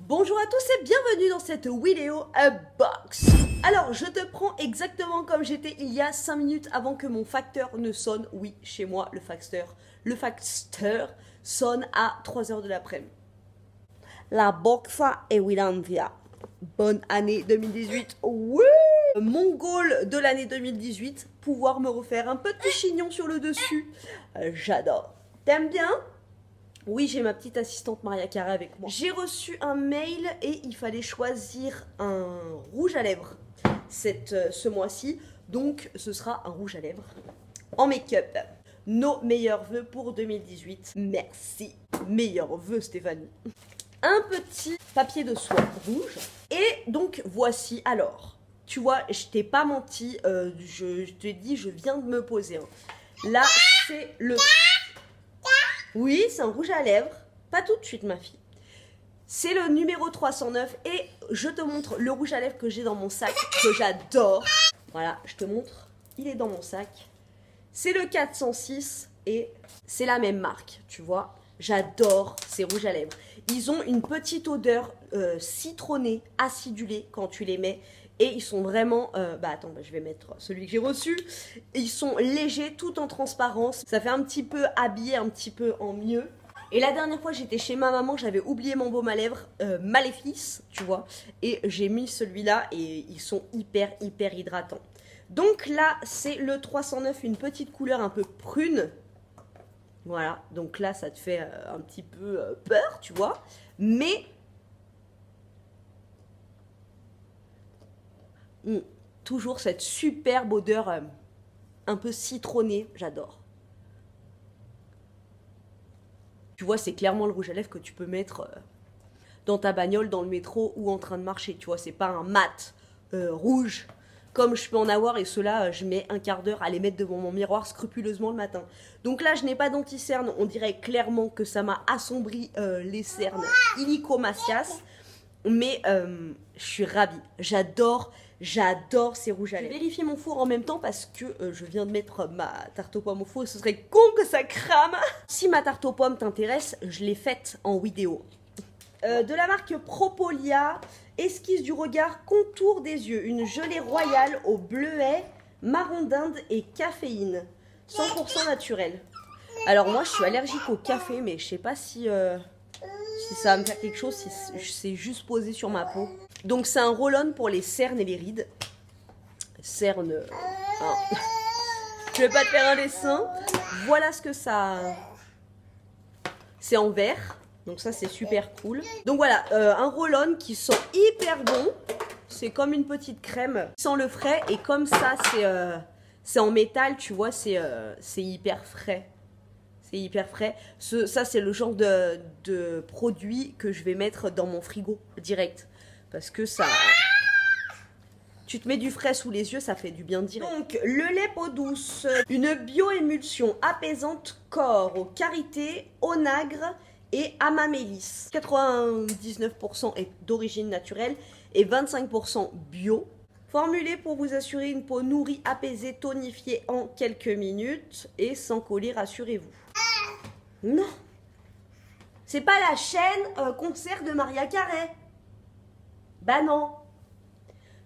Bonjour à tous et bienvenue dans cette vidéo unbox. Alors je te prends exactement comme j'étais il y a 5 minutes avant que mon facteur ne sonne. Oui, chez moi le facteur sonne à 3 h de l'après-midi. La boxa et Willandia. Bonne année 2018. Oui. Mon goal de l'année 2018, pouvoir me refaire un petit chignon sur le dessus. J'adore. T'aimes bien ? Oui, j'ai ma petite assistante Maria Carré avec moi. J'ai reçu un mail et il fallait choisir un rouge à lèvres ce mois-ci. Donc, ce sera un rouge à lèvres en make-up. Nos meilleurs vœux pour 2018. Merci. Meilleurs vœux, Stéphanie. Un petit papier de soie rouge. Et donc, voici. Alors, tu vois, je t'ai pas menti. Je te dis, je viens de me poser. Là, c'est le... Oui, c'est un rouge à lèvres. Pas tout de suite, ma fille. C'est le numéro 309 et je te montre le rouge à lèvres que j'ai dans mon sac, que j'adore. Voilà, je te montre. Il est dans mon sac. C'est le 406 et c'est la même marque, tu vois. J'adore ces rouges à lèvres. Ils ont une petite odeur citronnée, acidulée quand tu les mets. Et ils sont vraiment... attends, je vais mettre celui que j'ai reçu. Ils sont légers, tout en transparence. Ça fait un petit peu habillé, un petit peu en mieux. Et la dernière fois, j'étais chez ma maman, j'avais oublié mon baume à lèvres Maléfice, tu vois. Et j'ai mis celui-là et ils sont hyper hydratants. Donc là, c'est le 309, une petite couleur un peu prune. Voilà, donc là, ça te fait un petit peu peur, tu vois. Mais... toujours cette superbe odeur un peu citronnée, j'adore. Tu vois, c'est clairement le rouge à lèvres que tu peux mettre dans ta bagnole, dans le métro ou en train de marcher. Tu vois, c'est pas un mat rouge comme je peux en avoir et ceux-là, je mets un quart d'heure à les mettre devant mon miroir scrupuleusement le matin. Donc là, je n'ai pas d'anti-cerne. On dirait clairement que ça m'a assombri les cernes illico macias. Mais je suis ravie. J'adore ces rouges à lèvres. Je vérifie mon four en même temps parce que je viens de mettre ma tarte aux pommes au four et ce serait con que ça crame. Si ma tarte aux pommes t'intéresse, je l'ai faite en vidéo. De la marque Propolia, esquisse du regard, contour des yeux. Une gelée royale au bleuet, marron d'Inde et caféine. 100% naturel. Alors moi, je suis allergique au café, mais je sais pas si ça va me faire quelque chose, si c'est juste posé sur ma peau. Donc c'est un roll-on pour les cernes et les rides. Cernes... Hein. Je vais pas te faire un dessin. Voilà ce que ça... C'est en verre. Donc ça c'est super cool. Donc voilà, un roll-on qui sent hyper bon. C'est comme une petite crème. Sans le frais. Et comme ça c'est en métal, tu vois, c'est hyper frais. C'est hyper frais. Ça, c'est le genre de produit que je vais mettre dans mon frigo direct. Parce que ça... Tu te mets du frais sous les yeux, ça fait du bien direct. Donc, le lait peau douce. Une bioémulsion apaisante corps au karité, onagre et amamélis. 99% est d'origine naturelle et 25% bio. Formulé pour vous assurer une peau nourrie, apaisée, tonifiée en quelques minutes et sans coller, rassurez-vous. Non, c'est pas la chaîne concert de Maria Carré. Bah non.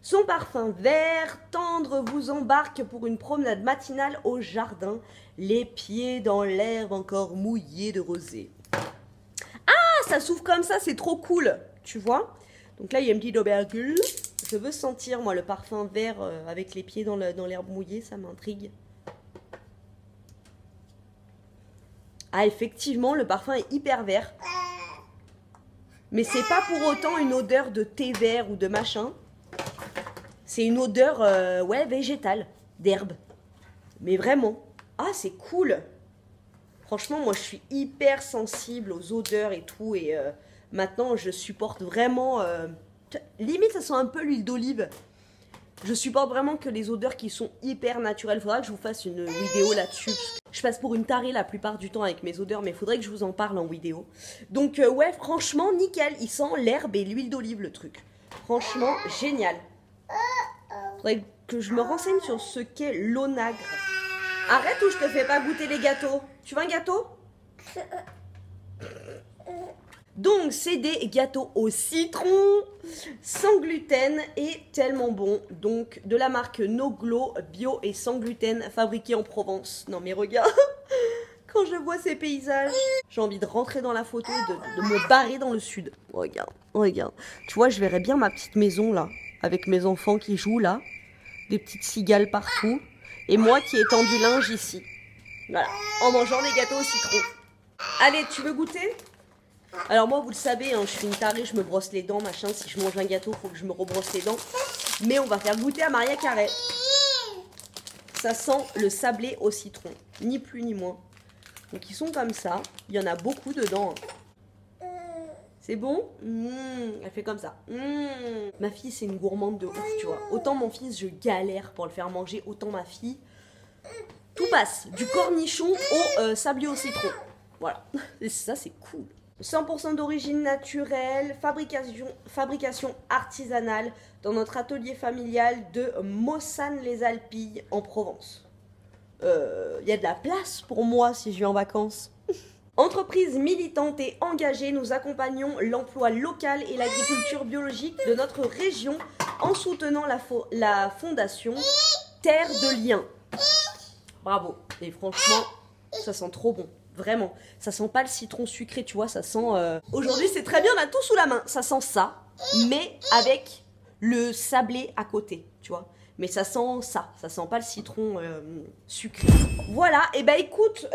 Son parfum vert tendre vous embarque pour une promenade matinale au jardin, les pieds dans l'herbe encore mouillée de rosée. Ah, ça s'ouvre comme ça, c'est trop cool, tu vois. Donc là, il y a une petite aubergule. Je veux sentir, moi, le parfum vert avec les pieds dans l'herbe mouillée, ça m'intrigue. Ah, effectivement, le parfum est hyper vert. Mais c'est pas pour autant une odeur de thé vert ou de machin. C'est une odeur, ouais, végétale, d'herbe. Mais vraiment. Ah, c'est cool. Franchement, moi, je suis hyper sensible aux odeurs et tout. Et maintenant, je supporte vraiment... limite, ça sent un peu l'huile d'olive. Je supporte vraiment que les odeurs qui sont hyper naturelles. Il faudra que je vous fasse une vidéo là-dessus. Je passe pour une tarée la plupart du temps avec mes odeurs, mais il faudrait que je vous en parle en vidéo. Donc ouais, franchement, nickel. Il sent l'herbe et l'huile d'olive, le truc. Franchement, génial. Faudrait que je me renseigne sur ce qu'est l'onagre. Arrête ou je te fais pas goûter les gâteaux. Tu veux un gâteau? Donc, c'est des gâteaux au citron, sans gluten et tellement bons. Donc, de la marque Noglo, bio et sans gluten, fabriqué en Provence. Non mais regarde, quand je vois ces paysages, j'ai envie de rentrer dans la photo et de me barrer dans le sud. Regarde, regarde. Tu vois, je verrais bien ma petite maison là, avec mes enfants qui jouent là, des petites cigales partout, et moi qui étends du linge ici. Voilà, en mangeant des gâteaux au citron. Allez, tu veux goûter ? Alors moi, vous le savez, hein, je suis une tarée, je me brosse les dents, machin. Si je mange un gâteau, faut que je me rebrosse les dents. Mais on va faire goûter à Maria Carré. Ça sent le sablé au citron, ni plus ni moins. Donc ils sont comme ça, il y en a beaucoup dedans. C'est bon ? Elle fait comme ça. Ma fille, c'est une gourmande de ouf, tu vois. Autant mon fils, je galère pour le faire manger, autant ma fille, tout passe. Du cornichon au sablé au citron. Voilà, et ça c'est cool. 100% d'origine naturelle, fabrication artisanale dans notre atelier familial de Mossane-les-Alpilles en Provence. Il y a de la place pour moi si je vais en vacances. Entreprise militante et engagée, nous accompagnons l'emploi local et l'agriculture biologique de notre région en soutenant la fondation Terre de Liens. Bravo, et franchement, ça sent trop bon. Vraiment, ça sent pas le citron sucré, tu vois, ça sent... Aujourd'hui, c'est très bien, on a tout sous la main. Ça sent ça, mais avec le sablé à côté, tu vois. Mais ça sent ça sent pas le citron sucré. Voilà, et bah écoute,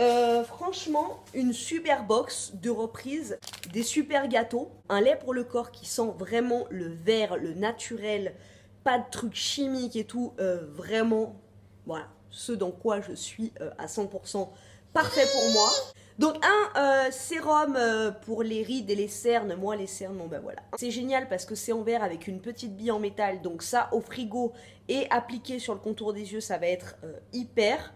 franchement, une super box de reprise, des super gâteaux, un lait pour le corps qui sent vraiment le vert, le naturel, pas de trucs chimiques et tout, vraiment, voilà, ce dans quoi je suis à 100% parfait pour moi. Donc un sérum pour les rides et les cernes. Moi les cernes, bon ben voilà. C'est génial parce que c'est en verre avec une petite bille en métal. Donc ça au frigo et appliqué sur le contour des yeux, ça va être hyper.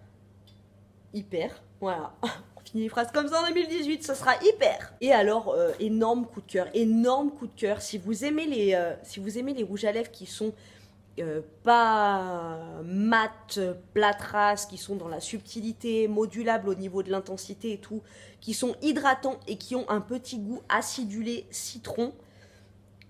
Voilà. On finit les phrases comme ça en 2018, ça sera hyper. Et alors, énorme coup de cœur. Énorme coup de cœur. Si vous aimez les rouges à lèvres qui sont pas mat, plâtras, qui sont dans la subtilité, modulables au niveau de l'intensité et tout, qui sont hydratants et qui ont un petit goût acidulé citron.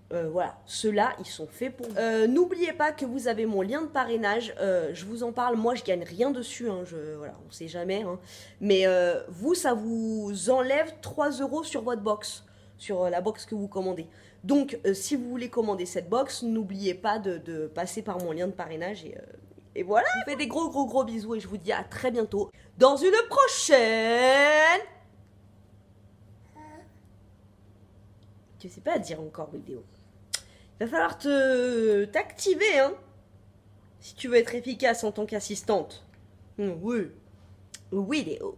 Voilà, ceux-là, ils sont faits pour vous. N'oubliez pas que vous avez mon lien de parrainage, je vous en parle, moi je gagne rien dessus, hein, voilà, on sait jamais, hein. Mais vous, ça vous enlève 3 € sur votre box, sur la box que vous commandez. Donc, si vous voulez commander cette box, n'oubliez pas de passer par mon lien de parrainage et voilà. Je vous fais des gros bisous et je vous dis à très bientôt dans une prochaine... Je sais pas dire encore vidéo. Il va falloir t'activer, hein, si tu veux être efficace en tant qu'assistante. Oui. Vidéo.